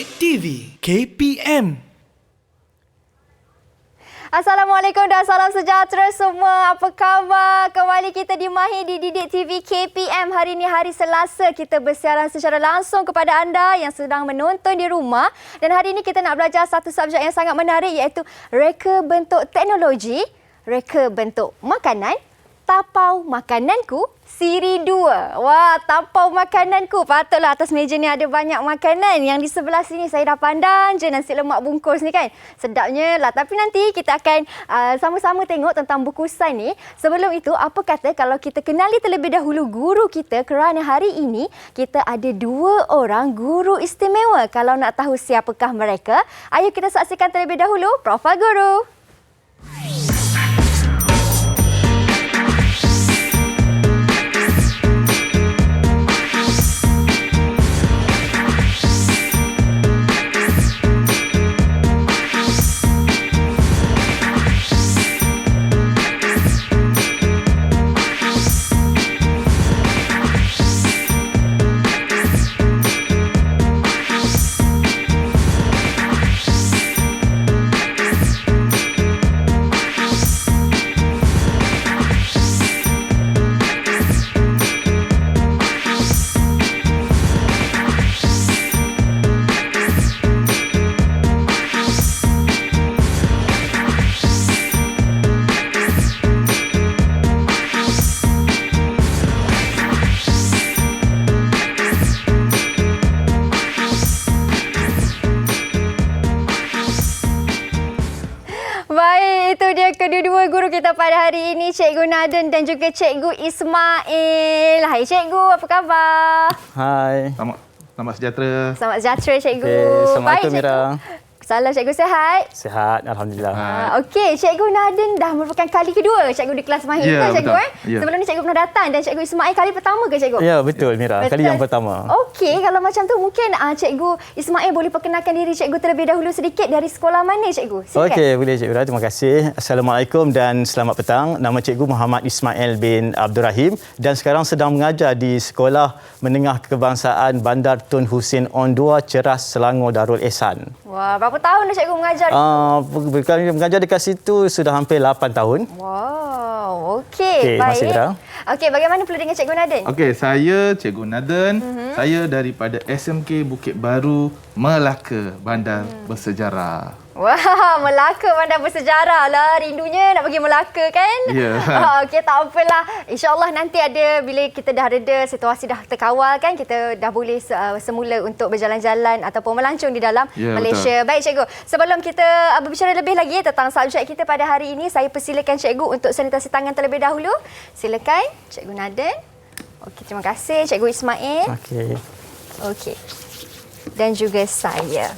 Didik TV KPM. Assalamualaikum dan salam sejahtera semua. Apa khabar? Kembali kita di Mahir di Didik TV KPM. Hari ini hari Selasa, kita bersiaran secara langsung kepada anda yang sedang menonton di rumah. Dan hari ini kita nak belajar satu subjek yang sangat menarik, iaitu reka bentuk teknologi, reka bentuk makanan, tapau makananku siri 2. Wah, tapau makananku. Patutlah atas meja ni ada banyak makanan. Yang di sebelah sini saya dah pandang je nasi lemak bungkus ni kan. Sedapnya lah. Tapi nanti kita akan sama-sama tengok tentang bungkusan ni. Sebelum itu, apa kata kalau kita kenali terlebih dahulu guru kita, kerana hari ini kita ada 2 orang guru istimewa. Kalau nak tahu siapakah mereka, ayo kita saksikan terlebih dahulu Profil Guru. Baik, itu dia kedua-dua guru kita pada hari ini, Cikgu Naden dan juga Cikgu Ismail. Hai Cikgu, apa khabar? Hai. Selamat sejahtera. Selamat sejahtera Cikgu. Okay, Assalamualaikum Baik, Mira. Salam Cikgu, sihat? Sihat, Alhamdulillah. Okey, Cikgu Naden dah merupakan kali kedua Cikgu di kelas Mahir Ya, ke Cikgu? betul. Ya. Sebelum ni Cikgu pernah datang dan Cikgu Ismail kali pertama ke Cikgu? Ya, betul Mira. Kali yang pertama. Okey, kalau macam tu mungkin Cikgu Ismail boleh perkenalkan diri Cikgu terlebih dahulu sedikit, dari sekolah mana Cikgu? Silakan. Okey, boleh Cikgu Mira. Terima kasih. Assalamualaikum dan selamat petang. Nama Cikgu Muhammad Ismail bin Abdul Rahim dan sekarang sedang mengajar di Sekolah Menengah Kebangsaan Bandar Tun Hussein On2, Ceras, Selangor, Darul Ehsan. Wah, berapa tahun dah Cikgu mengajar? Mengajar dekat situ sudah hampir 8 tahun. Wow, okey, Okey, baik. masih Mira. Okey, bagaimana pula dengan Cikgu Naden? Okey, saya Cikgu Naden. Saya daripada SMK Bukit Baru, Melaka, Bandar Bersejarah. Wah, Melaka Bandar Bersejarah lah. Rindunya nak pergi Melaka kan? Ya. Okey, tak apalah. InsyaAllah nanti ada, bila kita dah reda, situasi dah terkawal kan, kita dah boleh semula untuk berjalan-jalan ataupun melancong di dalam Ya, Malaysia. betul. Baik Cikgu, sebelum kita berbicara lebih lagi tentang subjek kita pada hari ini, saya persilakan Cikgu untuk sanitasi tangan terlebih dahulu. Silakan Cikgu Naden. Okey, terima kasih Cikgu Ismail. Okey. Okey. Dan juga saya.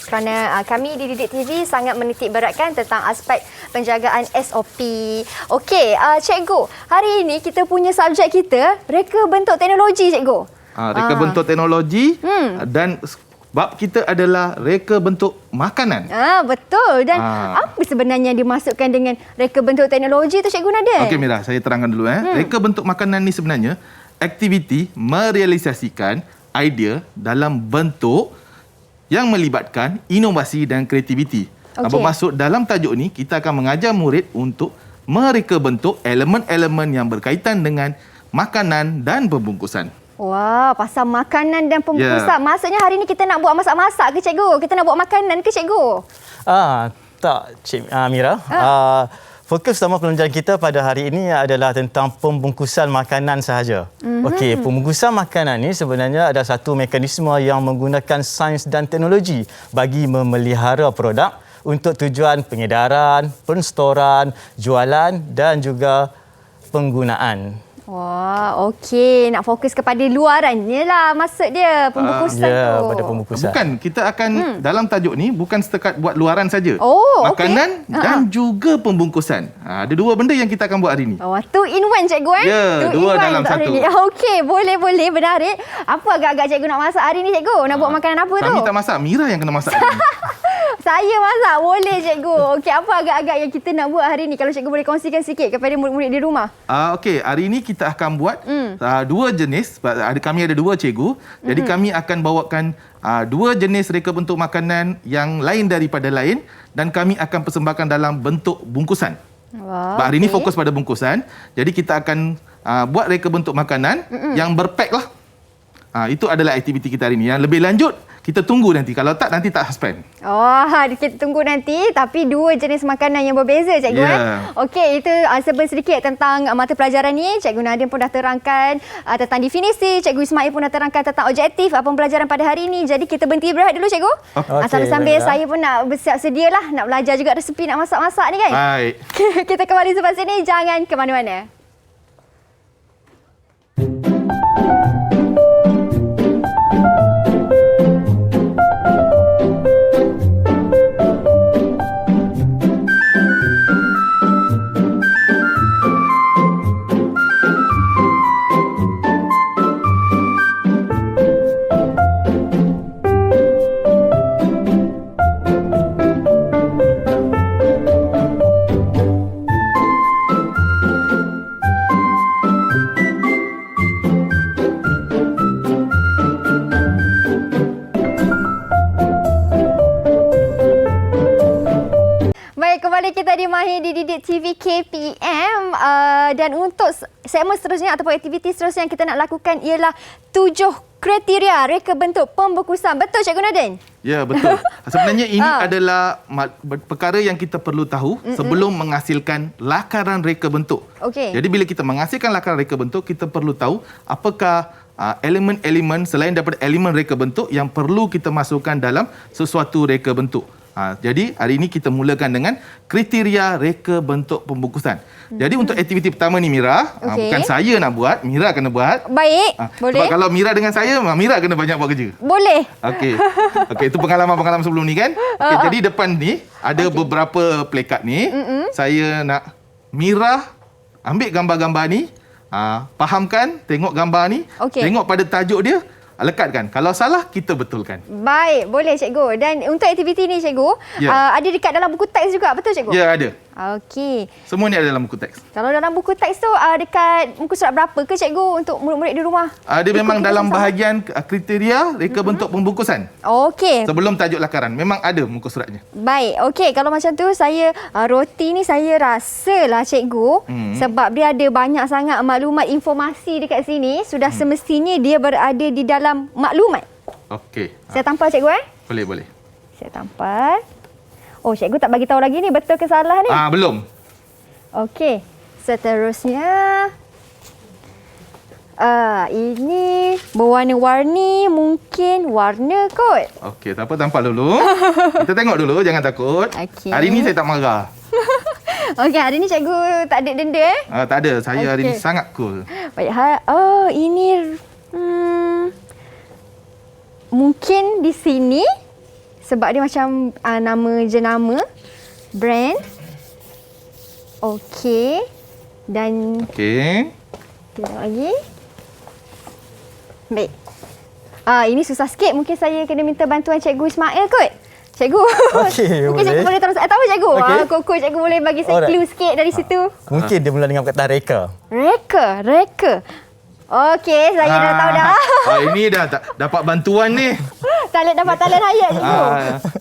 Kerana kami di Didik TV sangat menitik beratkan tentang aspek penjagaan SOP. Okey, Cikgu, hari ini kita punya subjek kita reka bentuk teknologi, Cikgu. Reka bentuk teknologi dan bab kita adalah reka bentuk makanan. Betul. Dan apa sebenarnya yang dimasukkan dengan reka bentuk teknologi tu, Cikgu Naden? Okey Mira, saya terangkan dulu. Reka bentuk makanan ni sebenarnya aktiviti merealisasikan idea dalam bentuk yang melibatkan inovasi dan kreativiti. Okey. Bermaksud dalam tajuk ni, kita akan mengajar murid untuk mereka bentuk elemen-elemen yang berkaitan dengan makanan dan pembungkusan. Wah, pasal makanan dan pembungkusan. Ya. Maksudnya hari ni kita nak buat masak-masak ke, Cikgu? Kita nak buat makanan ke, Cikgu? Tak, Cik Mira. Fokus utama pembelajaran kita pada hari ini adalah tentang pembungkusan makanan sahaja. Okey, pembungkusan makanan ni sebenarnya ada satu mekanisme yang menggunakan sains dan teknologi bagi memelihara produk untuk tujuan pengedaran, penstoran, jualan dan juga penggunaan. Wah, okey. Nak fokus kepada luarannya lah maksud dia, pembungkusan Ya, tu. pada pembungkusan. Bukan, kita akan dalam tajuk ni bukan setakat buat luaran saja. Oh, makanan okey. dan juga pembungkusan. Ada 2 benda yang kita akan buat hari ni. Wah, 2 in 1 Cikgu Ya, Two in 2 one dalam untuk hari satu. ni. Okey, boleh, menarik. Apa agak-agak Cikgu nak masak hari ni, Cikgu? Nak buat makanan apa tu? Kami tak masak, Mira yang kena masak hari ni. Saya masak boleh cikgu. Okey, apa agak-agak yang kita nak buat hari ni? Kalau cikgu boleh kongsikan sikit kepada murid-murid di rumah. Okey, hari ini kita akan buat dua jenis. Kami ada dua cikgu. Jadi kami akan bawakan dua jenis reka bentuk makanan yang lain daripada lain dan kami akan persembahkan dalam bentuk bungkusan. Wah, Hari ini fokus pada bungkusan. Jadi kita akan buat reka bentuk makanan yang berpack lah. Itu adalah aktiviti kita hari ini. Yang lebih lanjut, kita tunggu nanti. Kalau tak, nanti tak suspend. Kita tunggu nanti. Tapi dua jenis makanan yang berbeza, cikgu. Okey, itu sedikit tentang mata pelajaran ni. Cikgu Nadim pun dah terangkan tentang definisi. Cikgu Ismail pun dah terangkan tentang objektif pembelajaran pada hari ini. Jadi kita berhenti berehat dulu, cikgu. Sambil-sambil saya pun nak bersiap sedia lah. Nak belajar juga resepi nak masak-masak ni kan. Baik. Kita kembali selepas ini. Jangan ke mana-mana. Kita di Mahir Didik TV KPM dan untuk segmen seterusnya ataupun aktiviti seterusnya yang kita nak lakukan ialah 7 kriteria reka bentuk pembungkusan. Betul Cikgu Nadine? Ya, betul. Sebenarnya ini adalah perkara yang kita perlu tahu sebelum menghasilkan lakaran reka bentuk. Okey. Jadi bila kita menghasilkan lakaran reka bentuk, kita perlu tahu apakah elemen-elemen selain daripada elemen reka bentuk yang perlu kita masukkan dalam sesuatu reka bentuk. Jadi hari ini kita mulakan dengan kriteria reka bentuk pembungkusan. Jadi untuk aktiviti pertama ni Mira, bukan saya nak buat, Mira kena buat. Baik, boleh. Sebab kalau Mira dengan saya, Mira kena banyak buat kerja. Boleh. Okey. Itu pengalaman-pengalaman sebelum ni kan. Jadi depan ni ada beberapa plakat ni. Saya nak Mira ambil gambar-gambar ni, fahamkan, tengok gambar ni, tengok pada tajuk dia, lekatkan. Kalau salah, kita betulkan. Baik, boleh cikgu. Dan untuk aktiviti ni cikgu, ada dekat dalam buku teks juga, betul cikgu? Ya, ada. Okey. Semua ni ada dalam buku teks. Kalau dalam buku teks tu dekat muka surat berapa ke cikgu untuk murid-murid di rumah? Dia memang dalam bahagian kriteria reka bentuk pembungkusan. Okey. Sebelum tajuk lakaran. Memang ada muka suratnya. Baik, okey. Kalau macam tu, saya roti ni saya rasalah cikgu sebab dia ada banyak sangat maklumat informasi dekat sini, sudah semestinya dia berada di dalam maklumat. Okey. Saya tampal cikgu Boleh, boleh. Saya tampal. Oh, cikgu tak bagi tahu lagi ni betul ke salah ni? Belum. Okey. Seterusnya ini berwarna-warni, mungkin warna kot. Okey, tak apa, tampal dulu. Kita tengok dulu, jangan takut. Okey. Hari ni saya tak marah. Okey, hari ni cikgu tak ada denda Tak ada, saya hari ni sangat cool. Baik, ini mungkin di sini sebab dia macam nama jenama brand. Okey. Dan tengok lagi. Baik. Ini susah sikit. Mungkin saya kena minta bantuan Cikgu Ismail kot. Cikgu. Okey, mungkin cikgu boleh terus. Tahu cikgu? Okey. Cikgu boleh bagi saya clue sikit dari situ. Mungkin dia mula dengan perkataan reka. Reka. Okey, saya dah tahu dah. Ini dah dapat bantuan ni. Dapat talian hayat cikgu.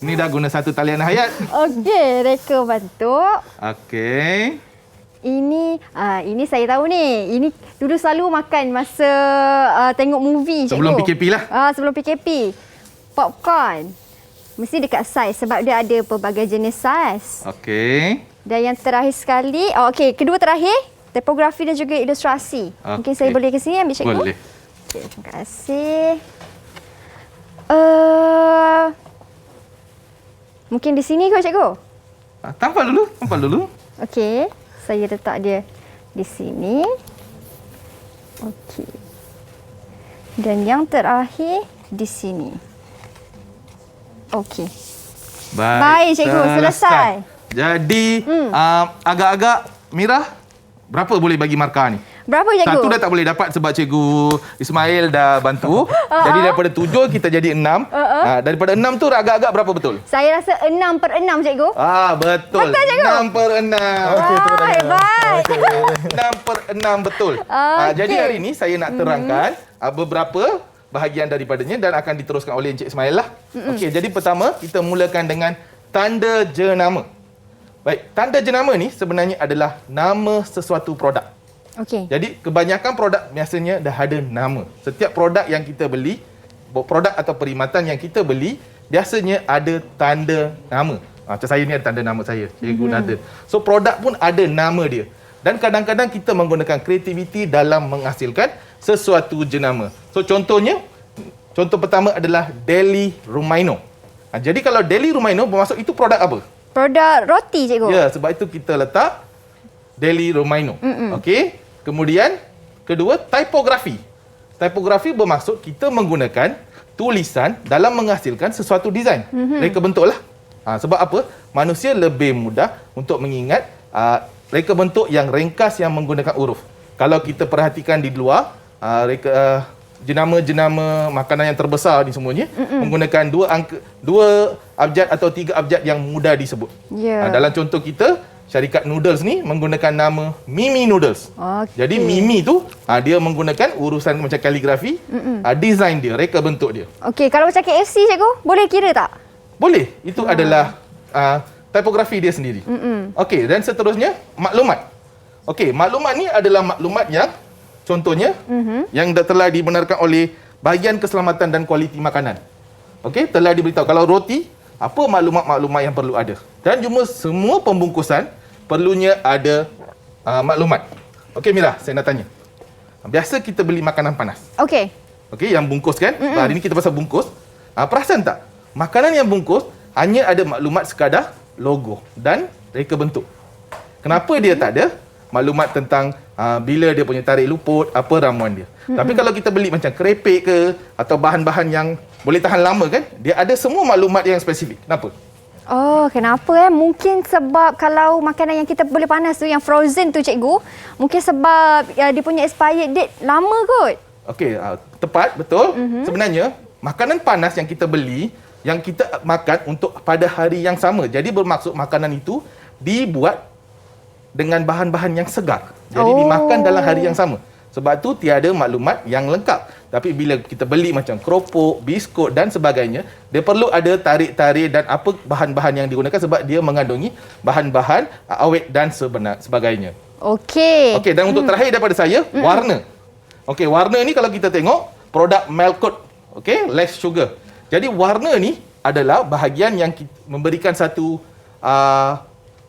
Ni dah guna satu talian hayat. Okey, reka bentuk. Okey. Ini saya tahu ni. Ini dulu selalu makan masa tengok movie cikgu. Sebelum PKP lah. Sebelum PKP. Popcorn. Mesti dekat saiz sebab dia ada pelbagai jenis saiz. Okey. Dan yang terakhir sekali, kedua terakhir, tipografi dan juga ilustrasi. Mungkin saya boleh ke sini ambil cikgu? Boleh. Okey, terima kasih. Mungkin di sini kot cikgu? Tampal dulu. Okey, saya letak dia di sini. Okey. Dan yang terakhir di sini. Okey. Baik cikgu, selesai. Jadi agak-agak Mira, berapa boleh bagi markah ni? Berapa cikgu? Satu dah tak boleh dapat sebab Cikgu Ismail dah bantu. Jadi daripada 7 kita jadi 6. Daripada 6 tu agak-agak berapa betul? Saya rasa 6/6 cikgu. Betul. Betul, cikgu? 6/6. Okey, hebat. 6/6 betul. Jadi hari ini saya nak terangkan beberapa bahagian daripadanya dan akan diteruskan oleh Encik Ismail lah. Okey, jadi pertama kita mulakan dengan tanda jenama. Baik, tanda jenama ni sebenarnya adalah nama sesuatu produk. Okey. Jadi kebanyakan produk biasanya dah ada nama. Setiap produk yang kita beli, produk atau perkhidmatan yang kita beli, biasanya ada tanda nama. Macam saya ni ada tanda nama saya, Cikgu Nader. So produk pun ada nama dia. Dan kadang-kadang kita menggunakan kreativiti dalam menghasilkan sesuatu jenama. So contohnya, contoh pertama adalah Deli Rumaino. Jadi kalau Deli Rumaino bermaksud itu produk apa? Produk roti cikgu. Ya, sebab itu kita letak Deli Rumaino. Okey. Kemudian kedua, tipografi. Tipografi bermaksud kita menggunakan tulisan dalam menghasilkan sesuatu desain. Reka bentuk lah. Sebab apa? Manusia lebih mudah untuk mengingat reka bentuk yang ringkas yang menggunakan huruf. Kalau kita perhatikan di luar, jenama-jenama makanan yang terbesar ni semuanya menggunakan 2 abjad atau 3 abjad yang mudah disebut. Dalam contoh kita, syarikat noodles ni menggunakan nama Mimi Noodles. Jadi Mimi tu dia menggunakan urusan macam kaligrafi, design dia, reka bentuk dia. Okey, kalau macam KFC cikgu, boleh kira tak? Boleh. Itu adalah tipografi dia sendiri. Okey, dan seterusnya maklumat. Okey, maklumat ni adalah maklumat yang contohnya yang telah dibenarkan oleh bahagian keselamatan dan kualiti makanan. Okey, telah diberitahu kalau roti apa maklumat-maklumat yang perlu ada. Dan cuma semua pembungkusan perlunya ada maklumat. Okey Mira, saya nak tanya. Biasa kita beli makanan panas. Okey. Okey, yang bungkus kan? Hari ni kita pasal bungkus. Perasan tak? Makanan yang bungkus hanya ada maklumat sekadar logo dan reka bentuk. Kenapa dia tak ada maklumat tentang bila dia punya tarik luput, apa ramuan dia. Tapi kalau kita beli macam kerepek ke atau bahan-bahan yang boleh tahan lama kan, dia ada semua maklumat yang spesifik. Kenapa? Kenapa? Mungkin sebab kalau makanan yang kita boleh panas tu, yang frozen tu cikgu, mungkin sebab dia punya expired date lama kot. Okey, tepat, betul. Sebenarnya, makanan panas yang kita beli, yang kita makan untuk pada hari yang sama. Jadi bermaksud makanan itu dibuat dengan bahan-bahan yang segar. Jadi dimakan dalam hari yang sama. Sebab tu tiada maklumat yang lengkap. Tapi bila kita beli macam keropok, biskut dan sebagainya, dia perlu ada tarik-tarik dan apa bahan-bahan yang digunakan sebab dia mengandungi bahan-bahan awet dan sebagainya. Okey. Okey, dan untuk terakhir daripada saya, warna. Okey, warna ni kalau kita tengok produk Melcoat, okey, less sugar. Jadi warna ni adalah bahagian yang memberikan satu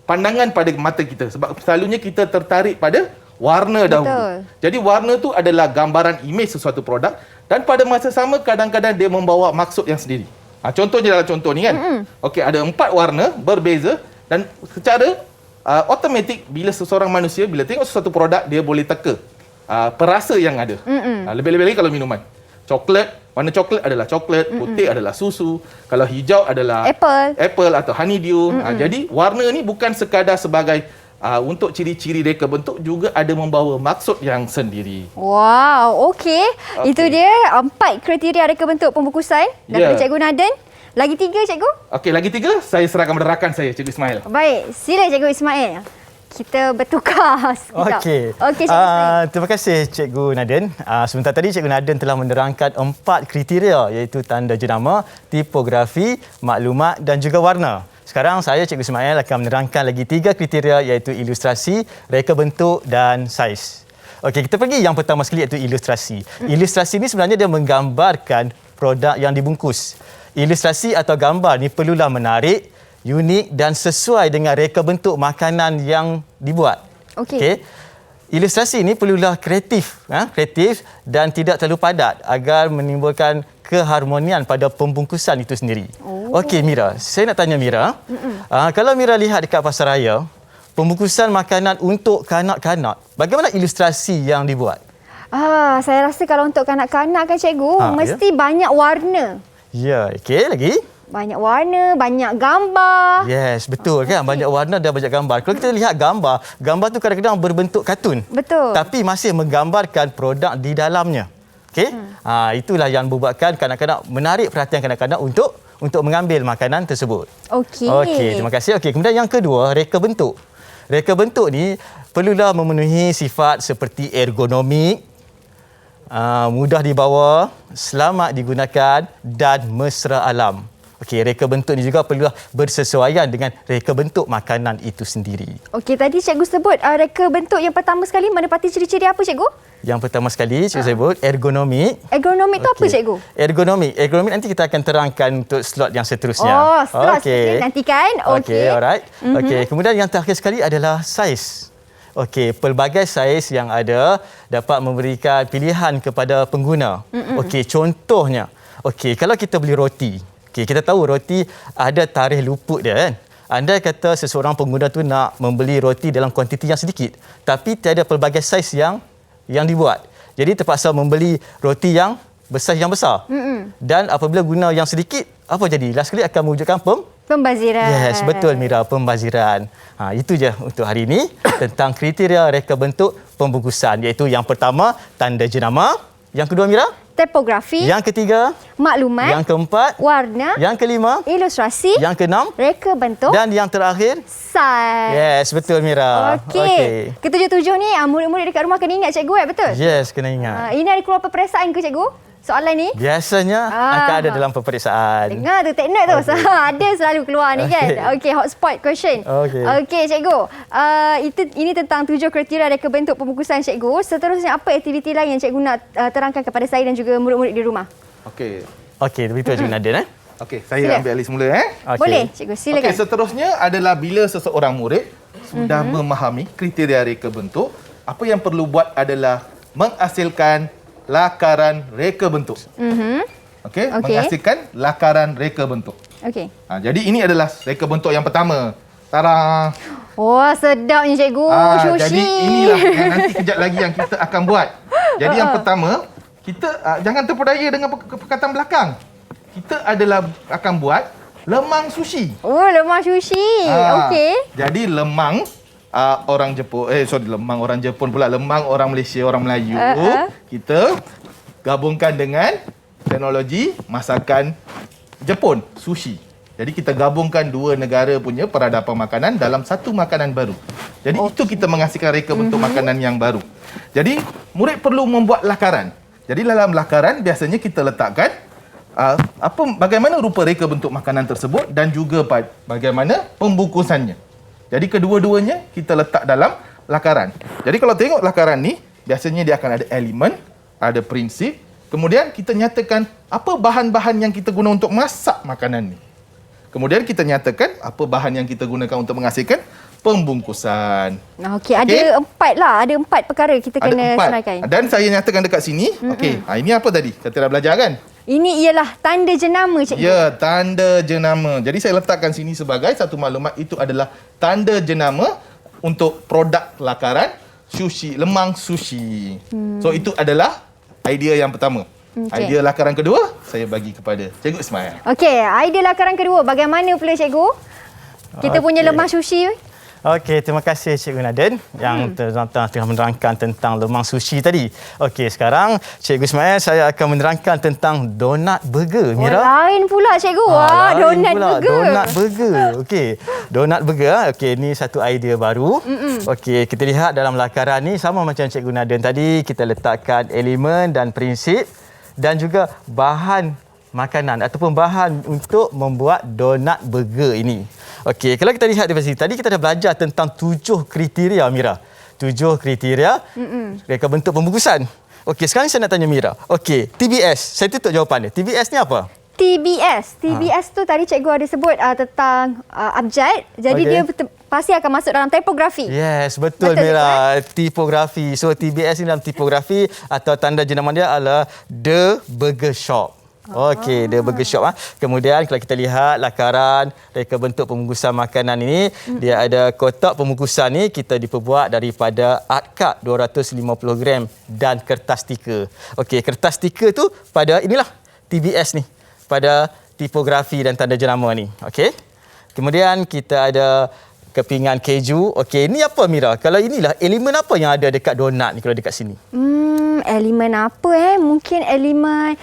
pandangan pada mata kita sebab selalunya kita tertarik pada warna dahulu. Jadi warna tu adalah gambaran imej sesuatu produk dan pada masa sama kadang-kadang dia membawa maksud yang sendiri. Contohnya dalam contoh ni kan. Okey, ada 4 warna berbeza dan secara automatik bila seseorang manusia bila tengok sesuatu produk dia boleh teka perasa yang ada. Lebih-lebih lagi kalau minuman. Coklat, warna coklat adalah coklat, putih adalah susu, kalau hijau adalah apple atau honeydew. Jadi warna ni bukan sekadar sebagai untuk ciri-ciri reka bentuk, juga ada membawa maksud yang sendiri. Wow, okey. Itu dia 4 kriteria reka bentuk pembungkusan daripada Cikgu Naden. Lagi 3 cikgu? Okey, lagi 3 saya serahkan kepada rakan saya, Cikgu Ismail. Baik, sila Cikgu Ismail. Kita bertukar sekejap. Okey, terima kasih Cikgu Naden. Sebentar tadi Cikgu Naden telah menerangkan 4 kriteria iaitu tanda jenama, tipografi, maklumat dan juga warna. Sekarang saya Cikgu Ismail akan menerangkan lagi 3 kriteria iaitu ilustrasi, reka bentuk dan saiz. Okey, kita pergi yang pertama sekali iaitu ilustrasi. Ilustrasi ni sebenarnya dia menggambarkan produk yang dibungkus. Ilustrasi atau gambar ni perlulah menarik, unik dan sesuai dengan reka bentuk makanan yang dibuat. Okey. Ilustrasi ini perlulah kreatif dan tidak terlalu padat agar menimbulkan keharmonian pada pembungkusan itu sendiri. Okey Mira, saya nak tanya Mira. Kalau Mira lihat dekat pasaraya, pembungkusan makanan untuk kanak-kanak, bagaimana ilustrasi yang dibuat? Saya rasa kalau untuk kanak-kanak kan cikgu, mesti banyak warna. Ya, okey lagi. Banyak warna, banyak gambar. Yes, betul kan? Banyak warna dan banyak gambar. Kalau kita lihat gambar, gambar tu kadang-kadang berbentuk kartun. Betul. Tapi masih menggambarkan produk di dalamnya. Okey? Itulah yang membuatkan kadang-kadang menarik perhatian kadang-kadang untuk mengambil makanan tersebut. Okey. Okey, terima kasih. Okey, kemudian yang kedua, reka bentuk. Reka bentuk ni perlulah memenuhi sifat seperti ergonomik, mudah dibawa, selamat digunakan dan mesra alam. Okey, reka bentuk ni juga perlu bersesuaian dengan reka bentuk makanan itu sendiri. Okey, tadi cikgu sebut reka bentuk yang pertama sekali menepati ciri-ciri apa cikgu? Yang pertama sekali cikgu sebut ergonomik. Ergonomik tu apa cikgu? Ergonomik nanti kita akan terangkan untuk slot yang seterusnya. Oh, slot nantikan. Okey, alright. Okey, kemudian yang terakhir sekali adalah saiz. Okey, pelbagai saiz yang ada dapat memberikan pilihan kepada pengguna. Okey, contohnya, okey, kalau kita beli roti, okey, kita tahu roti ada tarikh luput dia kan. Andai kata seseorang pengguna tu nak membeli roti dalam kuantiti yang sedikit, tapi tiada pelbagai saiz yang dibuat. Jadi terpaksa membeli roti yang bersaiz yang besar. Dan apabila guna yang sedikit, apa jadi? Last kali akan mewujudkan pembaziran. Yes, betul Mira, pembaziran. Itu je untuk hari ini tentang kriteria reka bentuk pembungkusan, iaitu yang pertama tanda jenama, yang kedua Mira, tipografi, yang ketiga maklumat, yang keempat warna, yang kelima ilustrasi, yang keenam reka bentuk dan yang terakhir saiz. yes, betul Mira. Okey. Ketujuh-tujuh ni murid-murid dekat rumah kena ingat cikgu betul? Yes, kena ingat. Ini ada keluar peperiksaan ke cikgu? Soalan ni? Biasanya akan ada dalam peperiksaan. Dengar tu teknik tu. Okay. Ada selalu keluar ni kan. Okey, hotspot question. Okey, cikgu. Ini tentang 7 kriteria reka bentuk pembungkusan cikgu. Seterusnya apa aktiviti lain yang cikgu nak terangkan kepada saya dan juga murid-murid di rumah? Okey. Okey, begitu Cikgu Nadin Okey, saya ambil alih semula Okay. Boleh, cikgu, silakan. Okey, seterusnya adalah bila seseorang murid sudah memahami kriteria reka bentuk, apa yang perlu buat adalah menghasilkan lakaran reka bentuk. Okey, menghasilkan lakaran reka bentuk. Okey. Jadi ini adalah reka bentuk yang pertama. Tara. Wah, sedapnya cikgu. Sushi. Jadi inilah yang nanti kejap lagi yang kita akan buat. Jadi yang pertama, kita jangan terpedaya dengan perkataan belakang. Kita akan buat lemang sushi. Oh, lemang sushi. Okey. Jadi lemang orang Jepun, lemang orang Jepun pula, lemang orang Malaysia, orang Melayu, kita gabungkan dengan teknologi masakan Jepun, sushi. Jadi kita gabungkan dua negara punya peradaban makanan dalam satu makanan baru. Jadi itu kita menghasilkan reka bentuk makanan yang baru. Jadi murid perlu membuat lakaran. Jadi dalam lakaran biasanya kita letakkan bagaimana rupa reka bentuk makanan tersebut dan juga bagaimana pembungkusannya. Jadi kedua-duanya kita letak dalam lakaran. Jadi kalau tengok lakaran ni, biasanya dia akan ada elemen, ada prinsip. Kemudian kita nyatakan apa bahan-bahan yang kita guna untuk masak makanan ni. Kemudian kita nyatakan apa bahan yang kita gunakan untuk menghasilkan pembungkusan. Okey, ada 4 lah. Ada 4 perkara kita kena senaraikan. Dan saya nyatakan dekat sini. Okey, ini apa tadi? Kita dah belajar kan? Ini ialah tanda jenama, cikgu. Ya, tanda jenama. Jadi saya letakkan sini sebagai satu maklumat, itu adalah tanda jenama untuk produk lakaran sushi, lemang sushi. So itu adalah idea yang pertama. Idea lakaran kedua saya bagi kepada Cikgu Ismail. Okey, idea lakaran kedua bagaimana pula cikgu? Kita punya lemang sushi. Okey, terima kasih Cikgu Nadin yang telah menerangkan tentang lemang sushi tadi. Okey, sekarang Cikgu Ismail saya akan menerangkan tentang donat burger, Mira. Lain pula cikgu. Donat burger. Donat burger. Okey, donat burger. Okey, ini satu idea baru. Okey, kita lihat dalam lakaran ni sama macam Cikgu Nadin tadi, kita letakkan elemen dan prinsip dan juga bahan makanan ataupun bahan untuk membuat donat burger ini. Okey, kalau kita lihat di sini, tadi kita dah belajar tentang 7 kriteria, Mira. 7 kriteria reka bentuk pembungkusan. Okey, sekarang saya nak tanya Mira. Okey, TBS. Saya tutup jawapan dia. TBS ni apa? TBS tu tadi cikgu ada sebut tentang abjad. Jadi dia pasti akan masuk dalam tipografi. Yes, betul Mira. Tipografi. So TBS ni dalam tipografi atau tanda jenama dia adalah The Burger Shop. Okey, The Burger Shop. Kemudian kalau kita lihat lakaran reka bentuk pembungkusan makanan ini, dia ada kotak pembungkusan ni kita diperbuat daripada art card 250 gram dan kertas stiker. Okey, kertas stiker tu pada inilah TBS ni. Pada tipografi dan tanda jenama ni. Okey. Kemudian kita ada kepingan keju. Okey, ini apa Mira? Kalau inilah elemen apa yang ada dekat donat ni kalau dekat sini? Elemen apa Mungkin elemen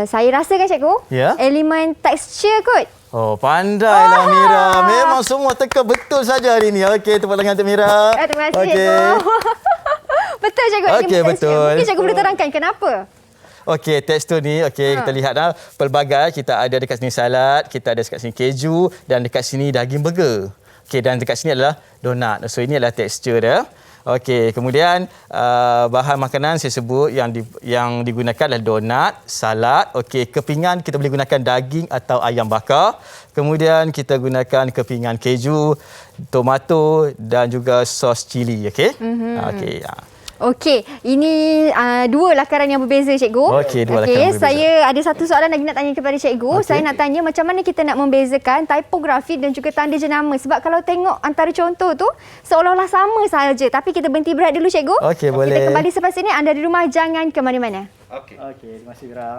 saya rasa kan cikgu? Ya. Elemen tekstur kot. Oh, pandailah Mira. Memang semua teka betul saja hari ni. Okey, tepuk tangan untuk Mira. Terima kasih cikgu. Betul cikgu. Okey, elemen tekstur. betul. Mungkin cikgu boleh terangkan kenapa? Okey, tekstur ni, kita lihat dah pelbagai. Kita ada dekat sini salad, kita ada dekat sini keju dan dekat sini daging burger. Okey, dan dekat sini adalah donat. So ini adalah tekstur dia. Okey, kemudian bahan makanan saya sebut yang digunakan adalah donat, salad. Okey, kepingan kita boleh gunakan daging atau ayam bakar. Kemudian kita gunakan kepingan keju, tomato dan juga sos cili. Okey. Okey. Okey, ini dua lakaran yang berbeza cikgu. Okey, dua lakaran berbeza. Saya ada satu soalan lagi nak tanya kepada cikgu. Okey. Saya nak tanya macam mana kita nak membezakan tipografi dan juga tanda jenama. Sebab kalau tengok antara contoh tu seolah-olah sama sahaja. Tapi kita berhenti berehat dulu cikgu. Okey, boleh. Kita kembali selepas ini. Anda di rumah jangan ke mana-mana. Okey, terima kasih Mira.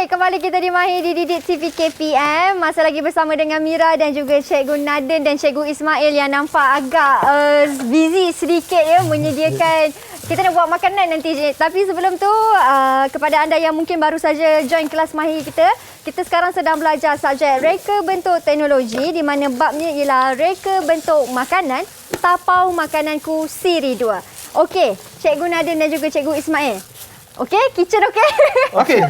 Kembali kita di Mahir di Didik TV KPM. Masih lagi bersama dengan Mira dan juga Cikgu Naden dan Cikgu Ismail yang nampak agak busy sedikit menyediakan. Kita nak buat makanan nanti. Tapi sebelum tu, kepada anda yang mungkin baru saja join kelas Mahir kita sekarang sedang belajar subjek reka bentuk teknologi di mana babnya ialah reka bentuk makanan, tapau makananku siri 2. Okey, Cikgu Naden dan juga Cikgu Ismail. Okey, kitchen okey? Okey.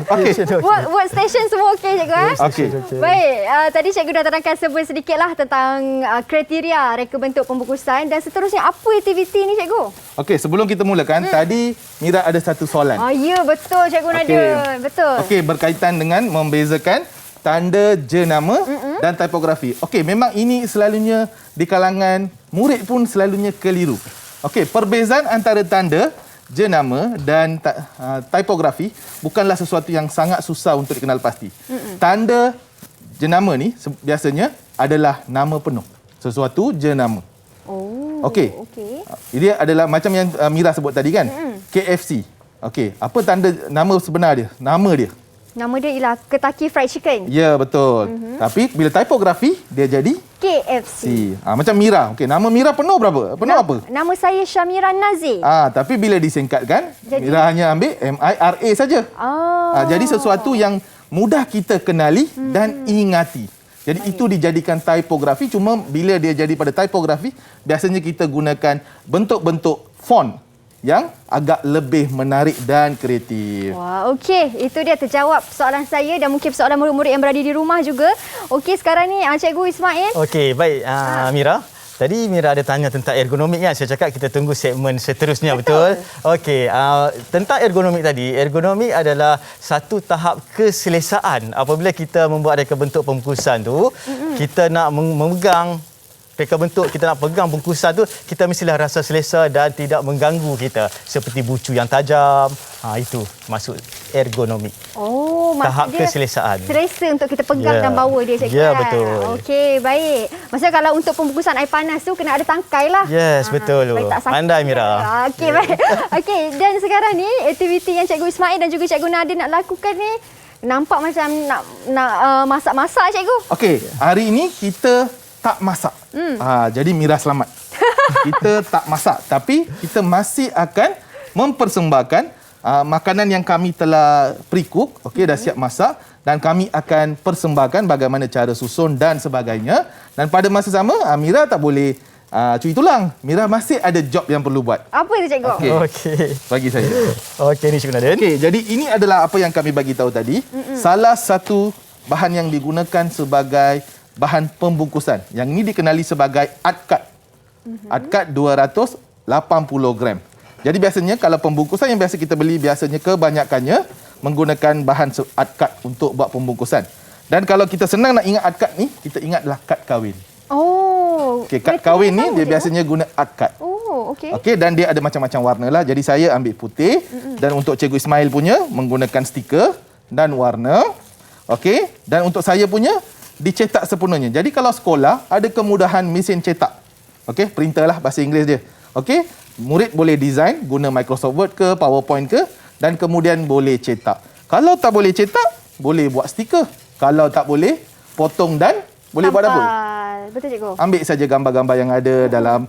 Workstation semua okey cikgu Okey. Baik, tadi cikgu dah terangkan sedikitlah tentang kriteria reka bentuk pembungkusan dan seterusnya apa aktiviti ni cikgu? Okey, sebelum kita mulakan, tadi Mira ada satu soalan. Ya, betul cikgu Naden. Betul. Okey, berkaitan dengan membezakan tanda jenama dan tipografi. Okey, memang ini selalunya di kalangan murid pun selalunya keliru. Okey, perbezaan antara tanda jenama dan tipografi bukanlah sesuatu yang sangat susah untuk dikenal pasti. Tanda jenama ni biasanya adalah nama penuh. Sesuatu jenama. Okey. Dia adalah macam yang Mira sebut tadi kan? KFC. Okey, apa tanda nama sebenar dia? Nama dia. Nama dia ialah Kentucky Fried Chicken. Ya, betul. Tapi bila tipografi dia jadi KFC. Macam Mira. Okey, nama Mira penuh berapa? Penuh apa? Nama saya Syamira Nazir. Tapi bila disingkatkan, Mira hanya ambil MIRA saja. Jadi sesuatu yang mudah kita kenali dan ingati. Jadi itu dijadikan tipografi. Cuma bila dia jadi pada tipografi, biasanya kita gunakan bentuk-bentuk font yang agak lebih menarik dan kreatif. Wah, okey. Itu dia terjawab soalan saya dan mungkin soalan murid-murid yang berada di rumah juga. Okey, sekarang ni Cikgu Ismail. Okey, baik Mira. Tadi Mira ada tanya tentang ergonomik kan. Saya cakap kita tunggu segmen seterusnya, betul? Okey, tentang ergonomik tadi. Ergonomik adalah satu tahap keselesaan. Apabila kita membuat reka bentuk pembungkusan tu, kita nak memegang reka bentuk, kita nak pegang bungkusan tu, kita mestilah rasa selesa dan tidak mengganggu kita. Seperti bucu yang tajam. Itu masuk ergonomik. Tahap keselesaan. Selesa untuk kita pegang dan bawa dia, cikgu. Ya, betul. Okey, baik. Maksudnya kalau untuk pembungkusan air panas tu kena ada tangkai lah. Yes, betul. Baik, tak sakit. Pandai Mira. Okey, baik. Okey, dan sekarang ni aktiviti yang Cikgu Ismail dan juga Cikgu Naden nak lakukan ni nampak macam nak masak-masak, cikgu. Okey, hari ini kita tak masak. Jadi Mira selamat. Kita tak masak, tapi kita masih akan mempersembahkan makanan yang kami telah pre-cook, okey, dah siap masak dan kami akan persembahkan bagaimana cara susun dan sebagainya. Dan pada masa sama, Mira tak boleh cuci tulang. Mira masih ada job yang perlu buat. Apa itu cikgu? Okey. Okey. Bagi saya. Okey, ni Cikgu Nadin. Okey, jadi ini adalah apa yang kami bagi tahu tadi. Salah satu bahan yang digunakan sebagai bahan pembungkusan. Yang ini dikenali sebagai art-cut. Art-cut 280 gram. Jadi biasanya kalau pembungkusan yang biasa kita beli biasanya kebanyakannya menggunakan bahan art-cut untuk buat pembungkusan. Dan kalau kita senang nak ingat art-cut ni, kita ingatlah kad kahwin. Oh. Okey, kad kahwin ni dia biasanya guna art-cut. Oh, okey. Okey, dan dia ada macam-macam warna lah. Jadi saya ambil putih dan untuk Cikgu Ismail punya menggunakan stiker dan warna. Okey, dan untuk saya punya dicetak sepenuhnya. Jadi kalau sekolah ada kemudahan mesin cetak. Okey, printer lah bahasa Inggeris dia. Okey, murid boleh design guna Microsoft Word ke, PowerPoint ke dan kemudian boleh cetak. Kalau tak boleh cetak, boleh buat stiker. Kalau tak boleh, potong dan boleh buat apa? Betul cikgu. Ambil saja gambar-gambar yang ada dalam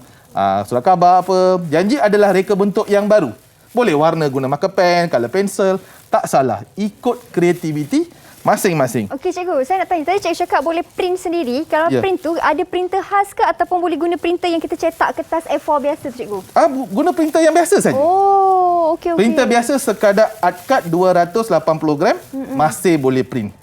surat khabar apa. Janji adalah reka bentuk yang baru. Boleh warna guna marker pen, color pencil, tak salah. Ikut kreativiti masing-masing. Okey cikgu, saya nak tanya. Tadi cikgu cakap boleh print sendiri. Kalau Ya. print tu ada printer khas ke ataupun boleh guna printer yang kita cetak kertas A4 biasa tu cikgu? Guna printer yang biasa saja. Oh, okey okey. Printer biasa sekadar art-cut 280 gram masih boleh print.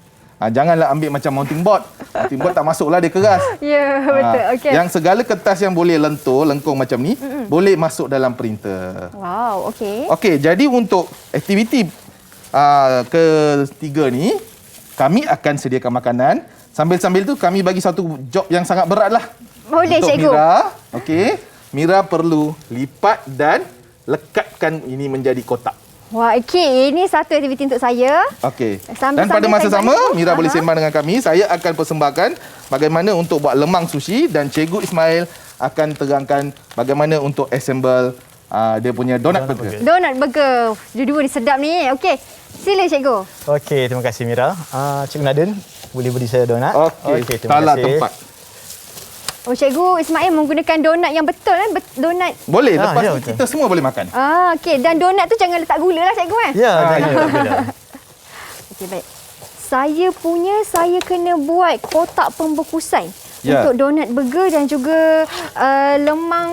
Janganlah ambil macam mounting board. Mounting board tak masuklah, dia keras. Ya, betul. Okey. Yang segala kertas yang boleh lentur, lengkung macam ni, boleh masuk dalam printer. Wow, okey. Okey, jadi untuk aktiviti ketiga ni, kami akan sediakan makanan. Sambil-sambil tu kami bagi satu job yang sangat berat lah. Boleh untuk cikgu. Mira, okey. Mira perlu lipat dan lekatkan ini menjadi kotak. Wah, okey. Ini satu aktiviti untuk saya. Okey. Sambil-sambil Dan pada masa saya sama, buat itu, Mira boleh sembang dengan kami. Saya akan persembahkan bagaimana untuk buat lemang sushi dan Cikgu Ismail akan terangkan bagaimana untuk assemble dia punya donut burger. Donut burger. Dua-dua ni sedap ni. Okey. Sila cikgu. Okey, terima kasih Mira. Cikgu Nadin, boleh beri saya donat? Okey, terima salah kasih. tempat. Oh, cikgu Ismail menggunakan donut yang betul kan? Donut. Boleh, lepas ya, ni betul. kita semua boleh makan. Okey. Dan donut tu jangan letak gula lah cikgu kan? Ya, jangan beda. Okey, baik. Saya kena buat kotak pembungkusan Ya. untuk donut burger dan juga lemang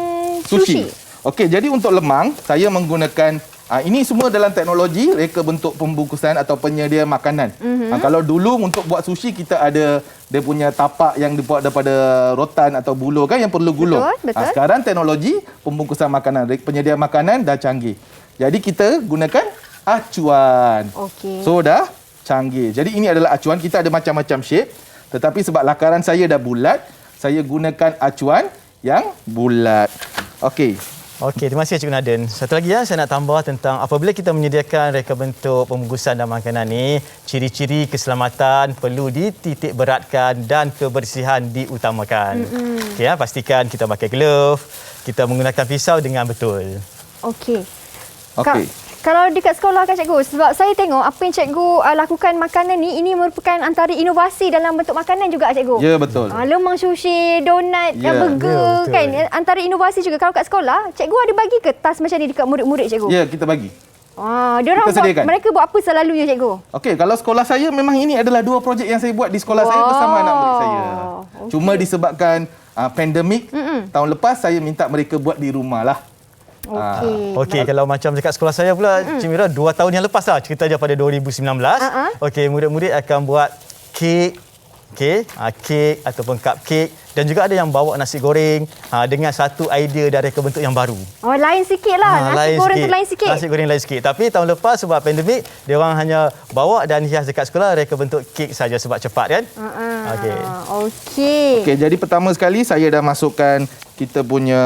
sushi. Okey, jadi untuk lemang, saya menggunakan ini semua dalam teknologi reka bentuk pembungkusan atau penyedia makanan. Kalau dulu untuk buat sushi kita ada dia punya tapak yang dibuat daripada rotan atau buluh kan yang perlu gulung. Betul. Sekarang teknologi pembungkusan makanan, penyedia makanan dah canggih. Jadi kita gunakan acuan. Okey. So dah canggih. Jadi ini adalah acuan, kita ada macam-macam shape. Tetapi sebab lakaran saya dah bulat, saya gunakan acuan yang bulat. Okey. Okey, terima kasih Cikgu Nadin. Satu lagi saya nak tambah tentang apabila kita menyediakan reka bentuk pembungkusan dan makanan ni, ciri-ciri keselamatan perlu dititik beratkan dan kebersihan diutamakan. Okey, pastikan kita pakai glove, kita menggunakan pisau dengan betul. Okey. Okey. Kalau dekat sekolah kan cikgu, sebab saya tengok apa yang cikgu lakukan makanan ni, ini merupakan antara inovasi dalam bentuk makanan juga cikgu. Ya, betul. Lemang sushi, donut, Ya. burger Ya, betul. kan. Antara inovasi juga. Kalau kat sekolah, cikgu ada bagi ke tas macam ni dekat murid-murid cikgu? Ya, kita bagi. Diorang Kita sediakan. mereka buat apa selalunya cikgu? Okey, kalau sekolah saya memang ini adalah dua projek yang saya buat di sekolah saya bersama anak murid saya. Okey. Cuma disebabkan pandemik, tahun lepas saya minta mereka buat di rumah lah. Okey. Okey, kalau macam dekat sekolah saya pula, Cik Mira, 2 tahun yang lepas lah, cerita je pada 2019. Okey, murid-murid akan buat kek, kek ataupun cupcake dan juga ada yang bawa nasi goreng dengan satu idea dan reka bentuk yang baru. Lain sikit lah. Nasi goreng tu lain sikit. Nasi goreng lain sikit. Tapi tahun lepas sebab pandemik, dia orang hanya bawa dan hias dekat sekolah reka bentuk kek saja sebab cepat kan? Okey. Okey. Jadi pertama sekali saya dah masukkan kita punya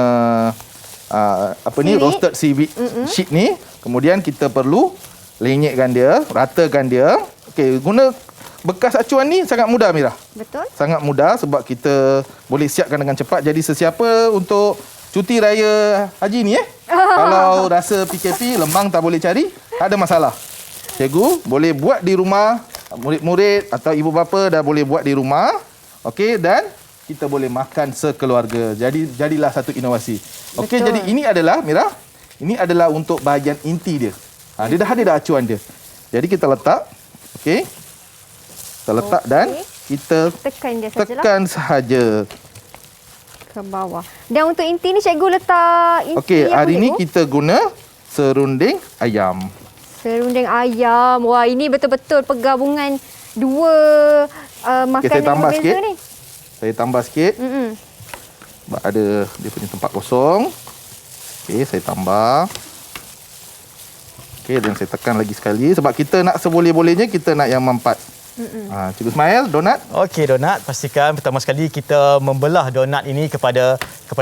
Seaweed. roasted seaweed sheet ni. Kemudian kita perlu lenyekkan dia, ratakan dia. Okey, guna bekas acuan ni sangat mudah Mira. Betul. Sangat mudah sebab kita boleh siapkan dengan cepat. Jadi sesiapa untuk cuti raya haji ni kalau rasa PKP lemang tak boleh cari, tak ada masalah. Cikgu boleh buat di rumah, murid-murid atau ibu bapa dah boleh buat di rumah. Okey, dan kita boleh makan sekeluarga. Jadilah satu inovasi. Okey, Betul. jadi ini adalah Mira, ini adalah untuk bahagian inti dia. Dia dah acuan dia. Jadi kita letak. Okey. Kita letak dan kita Tekan dia sajalah. tekan sahaja. Ke bawah. Dan untuk inti ni cikgu letak inti Okey, apa, hari ni cikgu? kita guna serunding ayam. Serunding ayam. Wah, ini betul-betul pergabungan dua makanan saya tambah yang berbeza sikit. ni. Saya tambah sikit. Mm-mm. Sebab ada dia punya tempat kosong. Okey, saya tambah. Okey, dan saya tekan lagi sekali. Sebab kita nak seboleh-bolehnya, kita nak yang mampat. Cikgu Ismail, donat. Okey, donat. Pastikan pertama sekali kita membelah donat ini kepada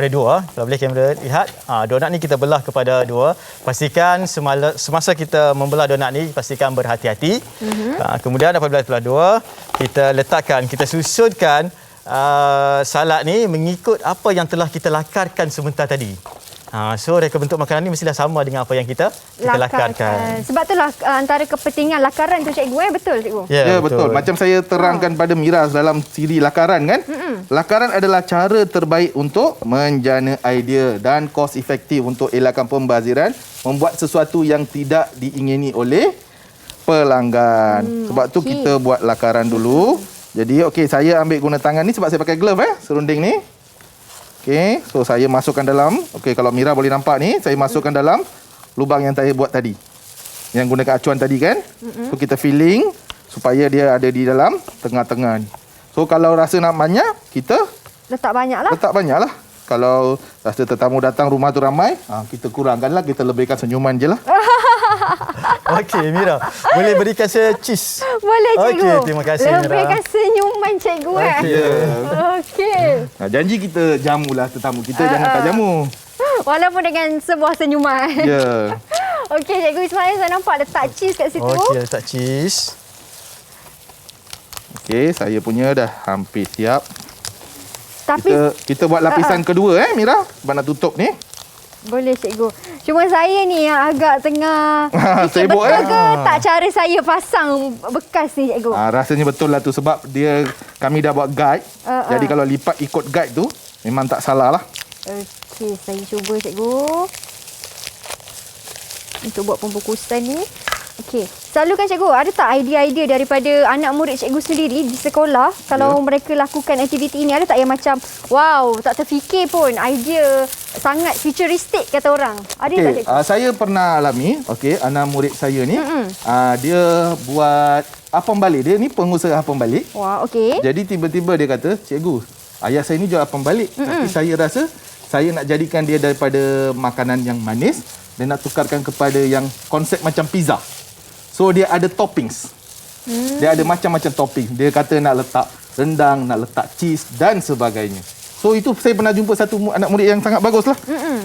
dua. Kalau boleh kamera lihat. Donat ni kita belah kepada dua. Pastikan semasa kita membelah donat ni, pastikan berhati-hati. Kemudian apabila telah dua, kita letakkan, kita susunkan salad ni mengikut apa yang telah kita lakarkan sebentar tadi. So reka bentuk makanan ni mestilah sama dengan apa yang kita lakarkan. Sebab itulah antara kepentingan lakaran tu cikgu, betul cikgu? Ya, betul. Macam saya terangkan pada Mira dalam siri lakaran kan. Lakaran adalah cara terbaik untuk menjana idea dan kos efektif untuk elakkan pembaziran, membuat sesuatu yang tidak diingini oleh pelanggan. Sebab tu kita buat lakaran dulu. Jadi okey, saya ambil guna tangan ni sebab saya pakai glove serunding ni. Okey, so saya masukkan dalam. Okey, kalau Mira boleh nampak ni, saya masukkan dalam lubang yang saya buat tadi. Yang gunakan acuan tadi kan. So kita filling supaya dia ada di dalam tengah-tengah ni. So kalau rasa nak banyak, kita Letak banyak lah. letak banyak lah. Kalau rasa tetamu datang rumah tu ramai, kita kurangkanlah, kita lebihkan senyuman je lah. Okey, Mira. Boleh berikan saya cheese? Boleh cikgu. Okey, terima kasih, Mira. Lebihkan senyuman cikgu. Okey. Janji kita jamulah tetamu kita, jangan tak jamu. Walaupun dengan sebuah senyuman. Ya. Okey, cikgu Ismail, saya nampak letak cheese kat situ. Okey, letak cheese. Okey, saya punya dah hampir siap. Tapi Kita buat lapisan kedua Mira, sebab nak tutup ni. boleh cikgu. Cuma saya ni yang agak tengah fikir Sibuk, betul ke tak cara saya pasang bekas ni cikgu. Rasanya betul lah tu sebab kami dah buat guide. Jadi kalau lipat ikut guide tu memang tak salah lah. Okey, saya cuba cikgu. Untuk buat pembungkusan ni. Okey, selalu kan cikgu, ada tak idea-idea daripada anak murid cikgu sendiri di sekolah kalau mereka lakukan aktiviti ini, ada tak yang macam wow, tak terfikir pun, idea sangat futuristik kata orang. Ada tak cikgu? Saya pernah alami, anak murid saya ni, dia buat apam balik. Dia ni pengusaha apam balik. Wah, okey. Jadi tiba-tiba dia kata, cikgu, ayah saya ni jual apam balik. Tapi saya rasa saya nak jadikan dia daripada makanan yang manis dan nak tukarkan kepada yang konsep macam pizza. So dia ada toppings. Dia ada macam-macam topping. Dia kata nak letak rendang, nak letak cheese dan sebagainya. So itu saya pernah jumpa satu anak murid yang sangat baguslah.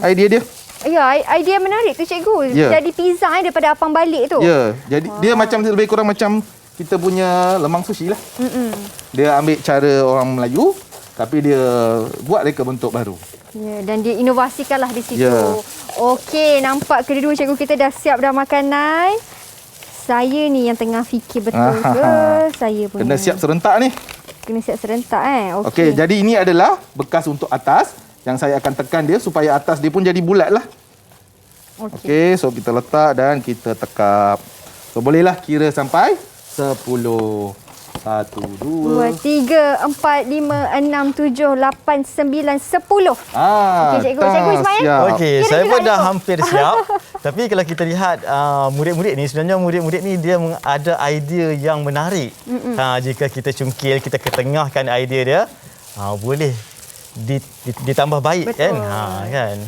Idea dia. Ya, idea menarik tu cikgu. Ya. Jadi pizza daripada apam balik tu. Ya, jadi dia macam lebih kurang macam kita punya lemang sushi lah. Dia ambil cara orang Melayu tapi dia buat reka bentuk baru. Ya, dan dia inovasikanlah di situ. Ya. Okey, nampak kedua-dua cikgu kita dah siap dah makanan. Saya ni yang tengah fikir betul ke saya punya. Kena siap serentak ni. Kena siap serentak Okey, jadi ini adalah bekas untuk atas yang saya akan tekan dia supaya atas dia pun jadi bulat lah. Okey, so kita letak dan kita tekap. So bolehlah kira sampai 10. 1, 2, 3, 4, 5, 6, 7, 8, 9, 10. Okey, cikgu Ismail. Okey, saya pun dah hampir siap. Tapi kalau kita lihat murid-murid ni, sebenarnya murid-murid ni dia ada idea yang menarik. Jika kita cungkil, kita ketengahkan idea dia, boleh ditambah baik. Betul. Kan?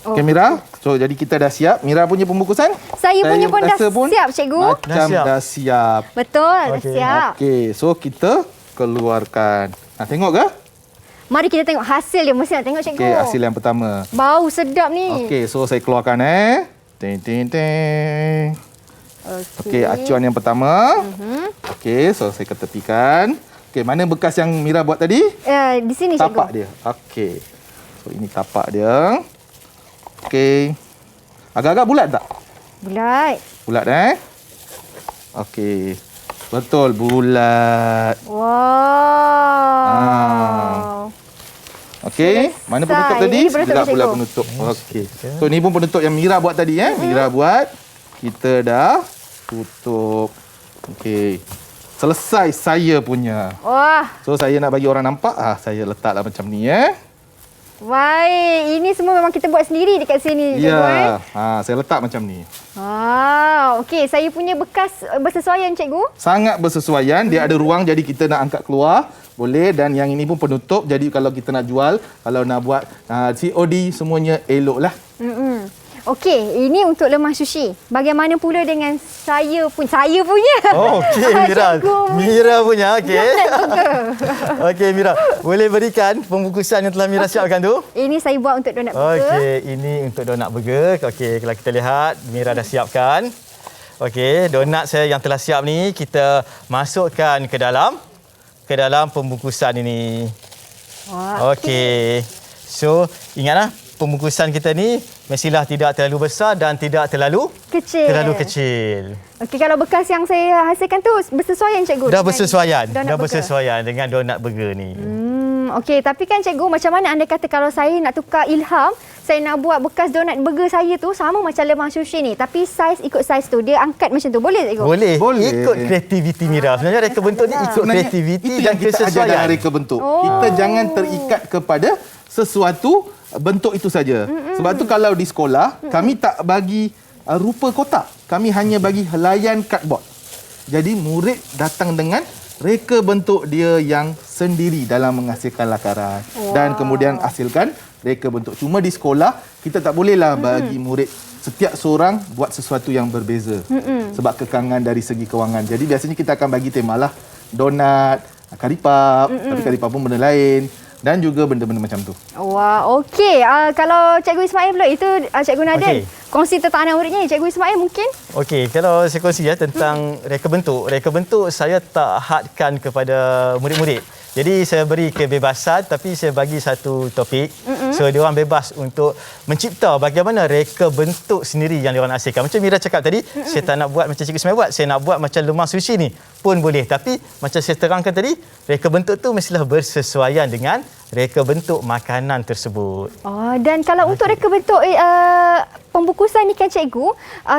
Okey Mira, so jadi kita dah siap. Mira punya pembungkusan? Saya punya pun dah rasa siap cikgu. Macam dah siap. Betul, dah Okey. siap. Okey, so kita keluarkan. Tengok ke? Mari kita tengok hasil dia. Mesti nak tengok cikgu. Okey, hasil yang pertama. Bau sedap ni. Okey, so saya keluarkan Ting ting ting. Okey, acuan yang pertama. Okey, so saya ketepikan. Okey, mana bekas yang Mira buat tadi? Di sini cikgu. Tapak dia. Okey. So ini tapak dia. Okey. Agak-agak bulat tak? Bulat. Bulat Okey. Betul, bulat. Wow. Okey. Mana penutup tadi? Ini penutup, Juga cikgu. bulat penutup. Okey. So ini pun penutup yang Mira buat tadi Mira buat. Kita dah tutup. Okey. Selesai saya punya. Wah, So saya nak bagi orang nampak, saya letaklah macam ni baik. Ini semua memang kita buat sendiri dekat sini, cikgu. Ya. Saya letak macam ni. Okey. Saya punya bekas bersesuaian, cikgu. Sangat bersesuaian, dia ada ruang jadi kita nak angkat keluar boleh, dan yang ini pun penutup, jadi kalau kita nak jual, kalau nak buat COD semuanya eloklah. Okey, ini untuk lemah sushi. Bagaimana pula dengan saya punya? Oh, okey Mira. Cikgu. Mira punya, okey. Okey Mira, boleh berikan pembungkusan yang telah Mira siapkan tu? Ini saya buat untuk donat burger. Okey, ini untuk donat burger. Okey, kalau kita lihat Mira dah siapkan. Okey, donat saya yang telah siap ni kita masukkan ke dalam pembungkusan ini. Wah, Okey. So, ingatlah pembungkusan kita ni mestilah tidak terlalu besar dan tidak terlalu kecil. Okey, kalau bekas yang saya hasilkan tu bersesuaian, cikgu? Dah dengan bersesuaian. donat Dah burger? bersesuaian dengan donat burger ni. Okey, tapi kan cikgu, macam mana anda kata kalau saya nak tukar ilham, saya nak buat bekas donat burger saya tu sama macam lemah sushi ni, tapi saiz ikut saiz tu, dia angkat macam tu. Boleh, cikgu? Boleh. Ikut kreativiti Mira. Sebenarnya reka bentuk ni ikut kreativiti itu dan yang kita ajar dalam kesesuaian. reka bentuk. Kita jangan terikat kepada sesuatu bentuk itu saja. Sebab tu kalau di sekolah, kami tak bagi rupa kotak. Kami hanya bagi helaian cardboard. Jadi murid datang dengan reka bentuk dia yang sendiri dalam menghasilkan lakaran. Dan kemudian hasilkan reka bentuk. Cuma di sekolah, kita tak bolehlah bagi murid setiap seorang buat sesuatu yang berbeza. Sebab kekangan dari segi kewangan. Jadi biasanya kita akan bagi tema lah. Donat, karipap, tapi karipap pun benda lain. Dan juga benda-benda macam tu. Wah, okey. Kalau Cikgu Ismail pula, itu Cikgu Nadin. Okey. Kongsi tentang anak muridnya. Cikgu Ismail mungkin? Okey, kalau saya kongsi tentang reka bentuk. Reka bentuk saya tak hadkan kepada murid-murid. Jadi saya beri kebebasan tapi saya bagi satu topik. So dia orang bebas untuk mencipta bagaimana reka bentuk sendiri yang dia orang hasilkan. Macam Mira cakap tadi, saya tak nak buat macam Cikgu Ismail buat. Saya nak buat macam lemah sushi ni pun boleh. Tapi macam saya terangkan tadi, reka bentuk tu mestilah bersesuaian dengan reka bentuk makanan tersebut. Dan kalau untuk reka bentuk pembungkusan ni kan, cikgu,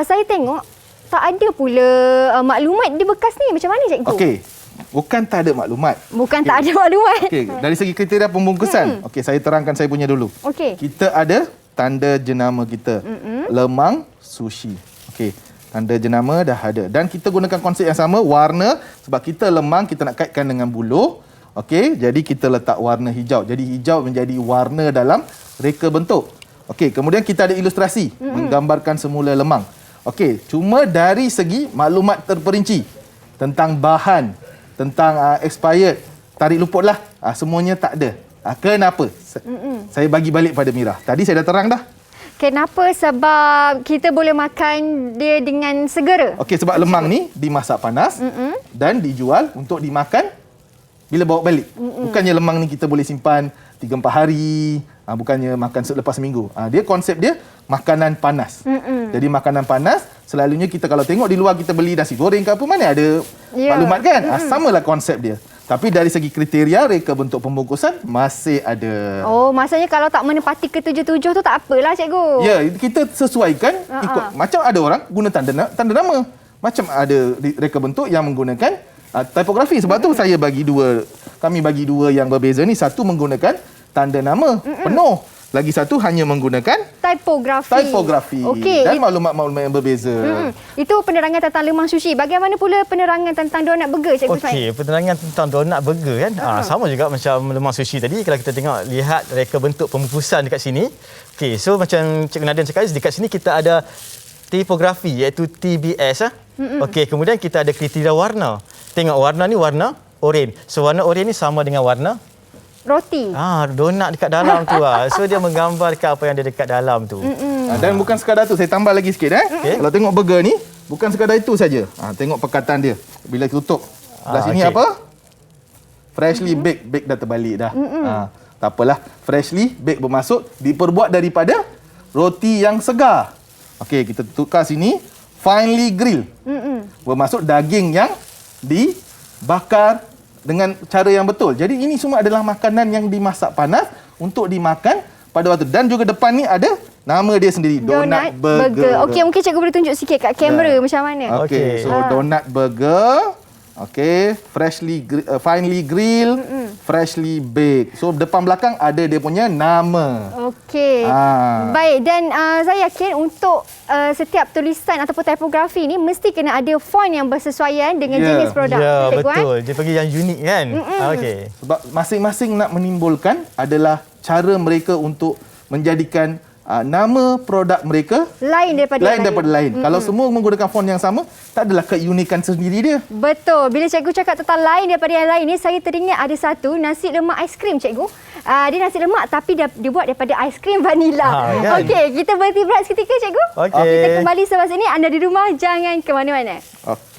saya tengok tak ada pula maklumat di bekas ni. Macam mana, cikgu? Okey. Bukan tak ada maklumat. Bukan tak ada maklumat. Okey, dari segi kriteria pembungkusan. Okey, saya terangkan saya punya dulu. Okey. Kita ada tanda jenama kita. Lemang sushi. Okey, tanda jenama dah ada. Dan kita gunakan konsep yang sama, warna, sebab kita lemang kita nak kaitkan dengan buluh. Okey, jadi kita letak warna hijau. Jadi hijau menjadi warna dalam reka bentuk. Okey, kemudian kita ada ilustrasi menggambarkan semula lemang. Okey, cuma dari segi maklumat terperinci tentang bahan, tentang expired, tarik luputlah. Semuanya tak ada. Kenapa? Saya bagi balik pada Mira. Tadi saya dah terang dah. Kenapa? Sebab kita boleh makan dia dengan segera. Okey, sebab lemang ni dimasak panas dan dijual untuk dimakan bila bawa balik. Bukannya lemang ni kita boleh simpan 3-4 hari, bukannya makan selepas seminggu. Dia konsep dia makanan panas. Jadi makanan panas, selalunya kita kalau tengok di luar kita beli nasi goreng ke apa, mana ada maklumat kan? Samalah konsep dia. Tapi dari segi kriteria reka bentuk pembungkusan masih ada. Oh, maksudnya kalau tak menepati ke-7 tu tak apalah, cikgu. Ya, kita sesuaikan ikut. Macam ada orang guna tanda nama. Macam ada reka bentuk yang menggunakan tipografi. Sebab tu kami bagi dua yang berbeza ni. Satu menggunakan tanda nama penuh. Lagi satu hanya menggunakan tipografi. Okey. Dan maklumat-maklumat yang berbeza. Itu penerangan tentang lemang sushi. Bagaimana pula penerangan tentang donat burger, Cikgu Ismail? Okey, penerangan tentang donat burger kan. Sama juga macam lemang sushi tadi. Kalau kita lihat reka bentuk pembungkusan dekat sini. Okey, so macam Cikgu Nadin cakap, dekat sini kita ada tipografi iaitu TBS. Okey, kemudian kita ada kriteria warna. Tengok warna ni warna oranye. So warna oranye ni sama dengan warna roti. Donat dekat dalam tu So dia menggambarkan apa yang ada dekat dalam tu. Dan bukan sekadar tu, saya tambah lagi sikit Okay. Kalau tengok burger ni, bukan sekadar itu saja. Tengok perkataan dia. Bila tutup. Belah sini okey. apa? Freshly baked. Baked dah terbalik dah. Tak apalah. Freshly baked bermaksud diperbuat daripada roti yang segar. Okey, kita tukar sini. Finely grilled. Bermaksud daging yang dibakar dengan cara yang betul. Jadi ini semua adalah makanan yang dimasak panas untuk dimakan pada waktu. Dan juga depan ni ada nama dia sendiri, Donut Burger. Okey, mungkin cikgu boleh tunjuk sikit kat kamera macam mana. Okey. So Donut Burger, finely grilled, freshly baked. So depan belakang ada dia punya nama. Okey. Baik, dan saya yakin untuk setiap tulisan ataupun tipografi ni mesti kena ada font yang bersesuaian dengan jenis produk. Ya, Cikgu, betul. Dia bagi yang unik kan. Okey. Sebab masing-masing nak menimbulkan adalah cara mereka untuk menjadikan nama produk mereka lain daripada lain. Kalau semua menggunakan font yang sama, tak adalah keunikan sendiri dia. Betul. Bila cikgu cakap tentang lain daripada yang lain ni, saya teringat ada satu nasi lemak aiskrim, cikgu. Dia nasi lemak tapi dia dibuat daripada aiskrim vanila. Kan? Okey, kita berhenti berehat seketika, cikgu. Okey. Kita kembali selepas ini. Anda di rumah jangan ke mana-mana. Okey.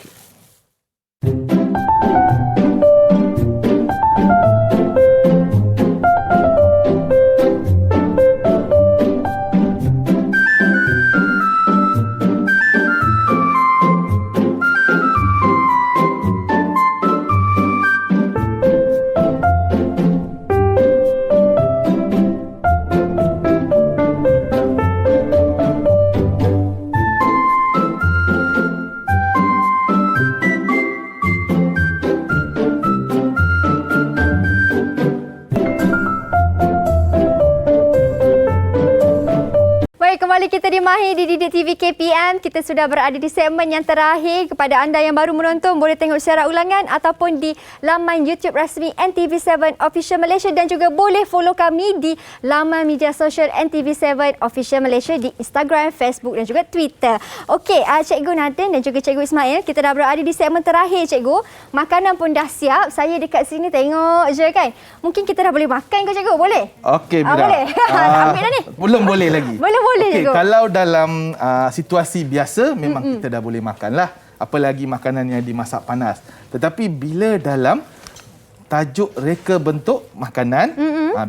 Kembali kita di Mahir di Didik TV KPM. Kita sudah berada di segmen yang terakhir. Kepada anda yang baru menonton, boleh tengok secara ulangan ataupun di laman YouTube rasmi NTV7 Official Malaysia, dan juga boleh follow kami di laman media sosial NTV7 Official Malaysia di Instagram, Facebook dan juga Twitter. Okey, Cikgu Nadin dan juga Cikgu Ismail, kita dah berada di segmen terakhir, Cikgu. Makanan pun dah siap. Saya dekat sini tengok je kan. Mungkin kita dah boleh makan ke, Cikgu? Boleh? Okey, Mira. Boleh? Ambil dah ni? Belum boleh lagi. Boleh, Okey, Cikgu. kalau dalam situasi biasa memang kita dah boleh makan lah. Apalagi makanan yang dimasak panas. Tetapi bila dalam tajuk reka bentuk makanan,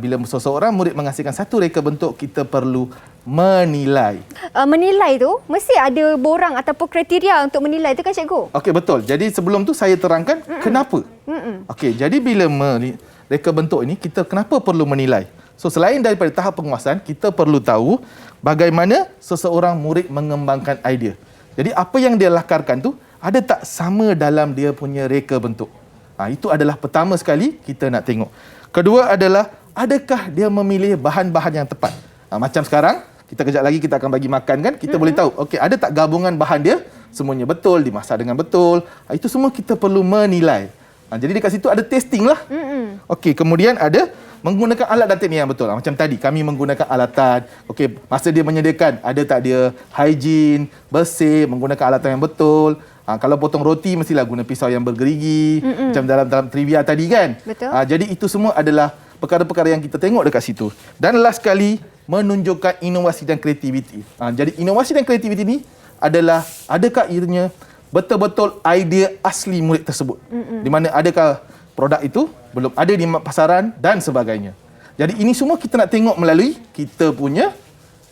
bila seseorang murid menghasilkan satu reka bentuk, kita perlu menilai. Menilai tu mesti ada borang ataupun kriteria untuk menilai tu kan, Cikgu? Okey, betul. Jadi sebelum tu saya terangkan kenapa. Okey, jadi bila reka bentuk ini, kita kenapa perlu menilai? So selain daripada tahap penguasaan, kita perlu tahu bagaimana seseorang murid mengembangkan idea. Jadi apa yang dia lakarkan tu ada tak sama dalam dia punya reka bentuk. Itu adalah pertama sekali kita nak tengok. Kedua adalah adakah dia memilih bahan-bahan yang tepat. Macam sekarang, kita kejap lagi kita akan bagi makan kan, kita boleh tahu okey, ada tak gabungan bahan dia semuanya betul, dimasak dengan betul. Itu semua kita perlu menilai. Jadi dekat situ ada testing lah. Okey, kemudian ada menggunakan alat dan teknik yang betul. Macam tadi, kami menggunakan alatan. Okey, masa dia menyediakan, ada tak dia hygiene, bersih, menggunakan alatan yang betul. Kalau potong roti, mestilah guna pisau yang bergerigi. Macam dalam trivia tadi kan. Betul. Jadi itu semua adalah perkara-perkara yang kita tengok dekat situ. Dan last sekali, menunjukkan inovasi dan kreativiti. Jadi inovasi dan kreativiti ini adalah adakah ianya betul-betul idea asli murid tersebut. Di mana adakah produk itu belum ada di pasaran dan sebagainya. Jadi ini semua kita nak tengok melalui kita punya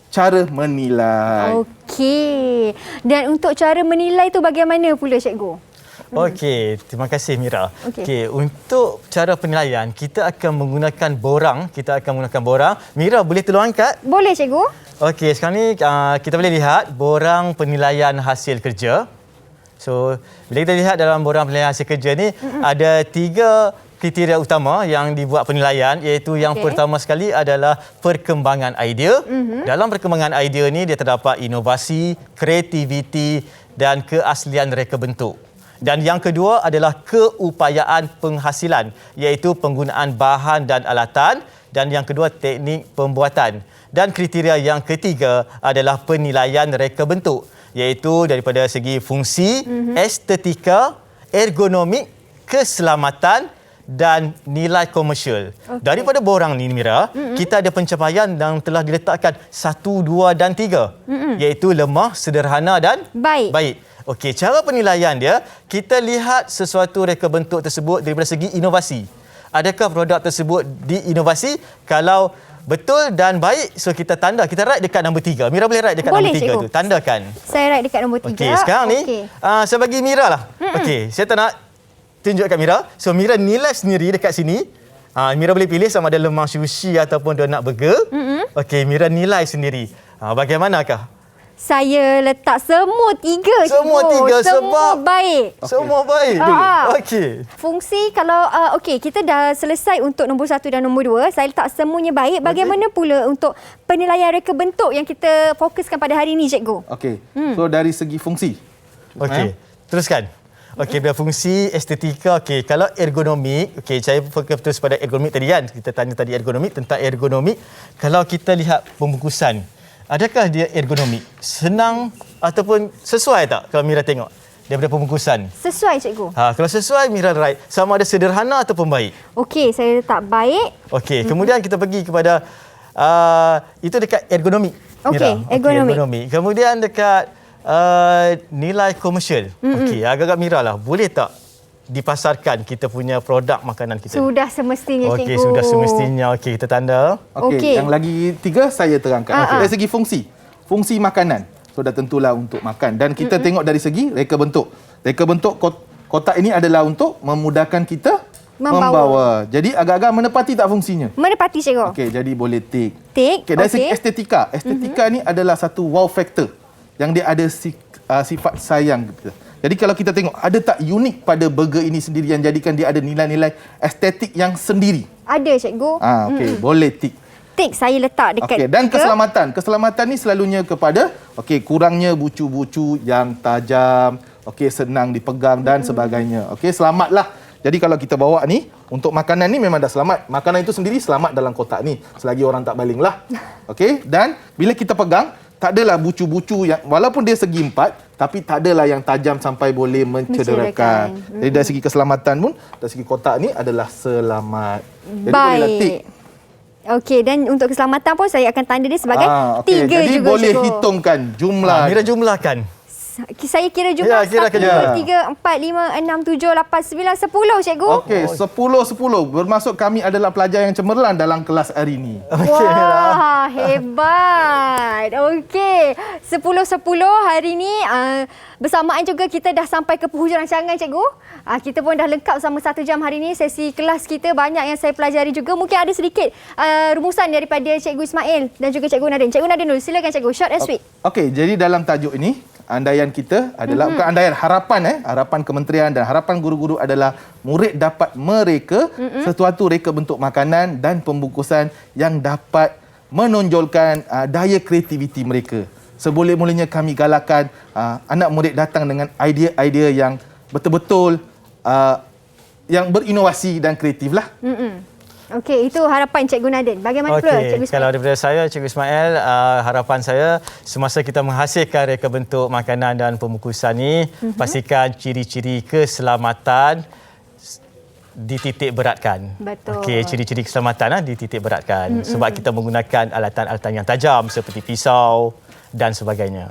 cara menilai. Okey. Dan untuk cara menilai tu bagaimana pula, Cikgu? Okey, terima kasih Mira. Okey. Untuk cara penilaian, kita akan menggunakan borang. Mira, boleh tolong angkat? Boleh, Cikgu. Okey, sekarang ni kita boleh lihat borang penilaian hasil kerja. So, bila kita lihat dalam borang penilaian hasil kerja ni, ada 3 kriteria utama yang dibuat penilaian, iaitu yang pertama sekali adalah perkembangan idea. Dalam perkembangan idea ni, dia terdapat inovasi, kreativiti dan keaslian reka bentuk. Dan yang kedua adalah keupayaan penghasilan, iaitu penggunaan bahan dan alatan. Dan yang kedua, teknik pembuatan. Dan kriteria yang ketiga adalah penilaian reka bentuk, iaitu daripada segi fungsi, estetika, ergonomik, keselamatan dan nilai komersial. Daripada borang ni, Mira, kita ada pencapaian yang telah diletakkan 1, 2 dan 3, iaitu lemah, sederhana dan baik. Okey, cara penilaian dia, kita lihat sesuatu reka bentuk tersebut daripada segi inovasi. Adakah produk tersebut diinovasi? Kalau betul dan baik, so kita tanda, kita write dekat nombor 3. Mira boleh write dekat nombor 3 tu. Tandakan. Saya write dekat nombor 3. Okey, sekarang ni saya bagi Mira lah. Okey, saya tak nak tunjuk dekat Mira. So Mira nilai sendiri dekat sini. Mira boleh pilih sama ada lemang sushi ataupun donut burger. Okey, Mira nilai sendiri. Bagaimanakah? Saya letak semua tiga. Semua cikgu. tiga Semua sebab- baik. Semua baik. Okey. Fungsi kalau kita dah selesai untuk nombor 1 dan nombor 2, saya letak semuanya baik. Bagaimana pula untuk penilaian reka bentuk yang kita fokuskan pada hari ini, cikgu? Okey. So dari segi fungsi. Okey. Teruskan. Okey, bila fungsi estetika, okey, kalau ergonomik, okey, saya fokus terus pada ergonomik tadi kan. Kita tanya tadi ergonomik, tentang ergonomik. Kalau kita lihat pembungkusan, adakah dia ergonomik? Senang ataupun sesuai tak kalau Mira tengok daripada pembungkusan? Sesuai, cikgu. Kalau sesuai, Mira right. Sama ada sederhana ataupun baik. Okey, saya letak baik. Okey, kemudian kita pergi kepada itu dekat ergonomik. Okey, Mira. ergonomik. Kemudian dekat nilai komersial. Okey, agak-agak Mira lah. Boleh tak dipasarkan kita punya produk makanan kita? Sudah semestinya, Okey, cikgu. sudah semestinya. Okey, kita tanda. Okey. Okey, yang lagi 3 saya terangkan. Dari segi fungsi. Fungsi makanan. So dah tentulah untuk makan. Dan kita tengok dari segi reka bentuk. Reka bentuk kotak ini adalah untuk memudahkan kita membawa. Jadi agak-agak menepati tak fungsinya? Menepati, cikgu. Okey, jadi boleh tik. Tik. Okey, dari segi estetika. Estetika ni adalah satu wow factor yang dia ada sifat sayang kita. Jadi kalau kita tengok, ada tak unik pada burger ini sendiri yang jadikan dia ada nilai-nilai estetik yang sendiri? Ada, cikgu. Okey, boleh tik. Tik saya letak dekat. Okey, dan keselamatan. Keselamatan ni selalunya kepada kurangnya bucu-bucu yang tajam, senang dipegang dan sebagainya. Selamatlah. Jadi kalau kita bawa ni untuk makanan ni memang dah selamat. Makanan itu sendiri selamat dalam kotak ni selagi orang tak balinglah. Dan bila kita pegang, tak adalah bucu-bucu yang walaupun dia segi 4 tapi tak adalah yang tajam sampai boleh mencederakan. Jadi dari segi keselamatan pun dari segi kotak ni adalah selamat. Jadi bolehlah tik. Okey, dan untuk keselamatan pun saya akan tanda dia sebagai 3 Jadi juga, boleh cikgu. hitungkan jumlah. Mira jumlahkan. Saya kira jumlah Ya, kira 1, 2, 3, 4, 5, 6, 7, 8, 9, 10, cikgu. Okey, 10. Bermaksud kami adalah pelajar yang cemerlang dalam kelas hari ini. Wah, hebat. Okey, 10-10 hari ni bersamaan juga kita dah sampai ke penghujung rancangan, cikgu. Kita pun dah lengkap sama 1 jam hari ni. Sesi kelas kita banyak yang saya pelajari juga. Mungkin ada sedikit rumusan daripada Cikgu Ismail dan juga Cikgu Nadin. Cikgu Nadin dulu, silakan cikgu. Short and sweet. Okey, jadi dalam tajuk ini andaian kita adalah bukan andaian, harapan kementerian dan harapan guru-guru adalah murid dapat mereka sesuatu reka bentuk makanan dan pembungkusan yang dapat menonjolkan daya kreativiti mereka. Seboleh-bolehnya kami galakkan anak murid datang dengan idea-idea yang betul-betul yang berinovasi dan kreatif lah. Okey, itu harapan Cikgu Nadin. Bagaimana pula Cikgu Ismail? Kalau daripada saya, Cikgu Ismail, harapan saya semasa kita menghasilkan reka bentuk makanan dan pembungkusan ini, pastikan ciri-ciri keselamatan dititik beratkan. Betul. Okey, ciri-ciri keselamatan dititik beratkan. Sebab kita menggunakan alatan-alatan yang tajam seperti pisau dan sebagainya.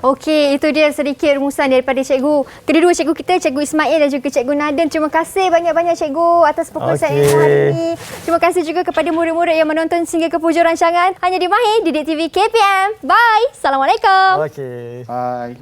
Okey, itu dia sedikit rumusan daripada cikgu. Kedua-dua cikgu kita, Cikgu Ismail dan juga Cikgu Nadin. Terima kasih banyak-banyak cikgu atas perkongsian ilmu hari ini. Terima kasih juga kepada murid-murid yang menonton sehingga ke hujung rancangan. Hanya di Mahir, Didik TV KPM. Bye. Assalamualaikum. Okey. Bye.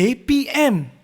KPM.